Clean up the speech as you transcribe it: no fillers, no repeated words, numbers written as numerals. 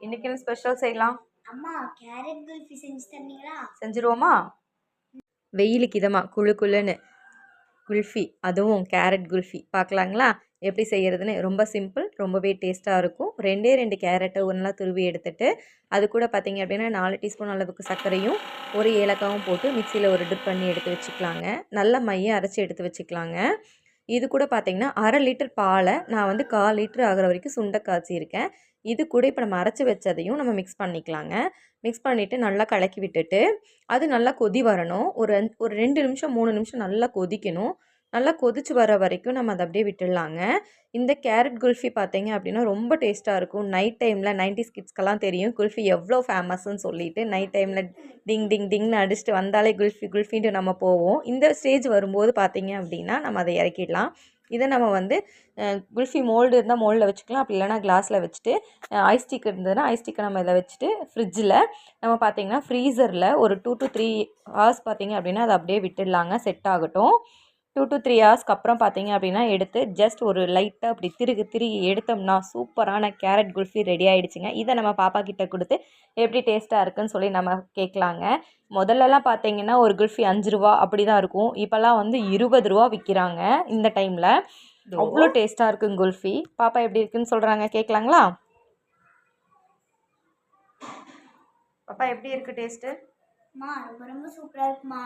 இன்னைக்கு என்ன ஸ்பெஷல் செய்யலாம்? அம்மா கேரட் குல்ஃபி செஞ்சு தந்தீங்களா? செஞ்சிருவோமா? வெயிலுக்கு இதமா குளு குளுன்னு குல்ஃபி, அதுவும் கேரட் குல்ஃபி பார்க்கலாங்களா? எப்படி செய்கிறதுன்னு ரொம்ப சிம்பிள், ரொம்பவே டேஸ்ட்டாக இருக்கும். ரெண்டே 2 கேரட்டை ஒன்றா துருவி எடுத்துட்டு அது கூட பார்த்தீங்க அப்படின்னா 4 டீஸ்பூன் அளவுக்கு சர்க்கரையும் ஒரு ஏலக்காவும் போட்டு மிக்சியில் ஒரு டிப் பண்ணி எடுத்து வச்சுக்கலாங்க. நல்ல மையை அரைச்சி எடுத்து வச்சுக்கலாங்க. இது கூட பார்த்தீங்கன்னா 1/2 லிட்டர் பாலை நான் வந்து 1/4 லிட்டர் ஆகிற வரைக்கும் சுண்டை காய்ச்சிருக்கேன். இது கூட இப்போ நம்ம அரைச்சி வச்சதையும் நம்ம மிக்ஸ் பண்ணிக்கலாங்க. மிக்ஸ் பண்ணிவிட்டு நல்லா கலக்கி விட்டுட்டு அது நல்லா கொதி வரணும். ஒரு 2 நிமிஷம் 3 நிமிஷம் நல்லா கொதிக்கணும். நல்லா கொதிச்சு வர வரைக்கும் நம்ம அதை அப்படியே விட்டுடலாங்க. இந்த கேரட் குல்ஃபி பார்த்தீங்க அப்படின்னா ரொம்ப டேஸ்ட்டாக இருக்கும். நைட் டைமில் 90s கிட்ஸ்க்கெல்லாம் தெரியும் குல்ஃபி எவ்வளோ ஃபேமஸ்ன்னு சொல்லிட்டு. நைட் டைமில் டிங் டிங் டிங்னு அடிச்சுட்டு வந்தாலே குல்ஃபி குல்ஃபின்ட்டு நம்ம போவோம். இந்த ஸ்டேஜ் வரும்போது பார்த்தீங்க அப்படின்னா நம்ம அதை இறக்கிடலாம். இதை நம்ம வந்து குல்ஃபி மோல்டு இருந்தால் மோல்டில் வச்சுக்கலாம். அப்படி இல்லைனா கிளாஸில் வச்சுட்டு ஐஸ் ஸ்டிக் இருந்ததுன்னா ஐஸ் ஸ்டிக்கை நம்ம இதில் வச்சுட்டு ஃப்ரிட்ஜில் நம்ம பார்த்தீங்கன்னா ஃப்ரீசரில் ஒரு 2 to 3 ஹவர்ஸ் பார்த்தீங்க அப்படின்னா அதை அப்படியே விட்டுடலாங்க, செட் ஆகட்டும். 2 to 3 ஹவர்ஸ்க்கு அப்புறம் பார்த்தீங்க அப்படின்னா எடுத்து ஜஸ்ட் ஒரு லைட்டாக அப்படி திருகி எடுத்தோம்னா சூப்பரான கேரட் குல்ஃபி ரெடி ஆகிடுச்சிங்க. இதை நம்ம பாப்பா கிட்ட கொடுத்து எப்படி டேஸ்ட்டாக இருக்குன்னு சொல்லி நம்ம கேட்கலாங்க. முதல்லலாம் பார்த்தீங்கன்னா ஒரு குல்ஃபி 5 ரூபா அப்படி தான் இருக்கும். இப்போல்லாம் வந்து 20 ரூபா விற்கிறாங்க இந்த டைமில். அவ்வளோ டேஸ்ட்டாக இருக்குங்க குல்ஃபி. பாப்பா எப்படி இருக்குன்னு சொல்கிறாங்க, கேட்கலாங்களா? பாப்பா எப்படி இருக்குது டேஸ்ட்டு? ரொம்ப ரொம்ப சூப்பராக இருக்குமா.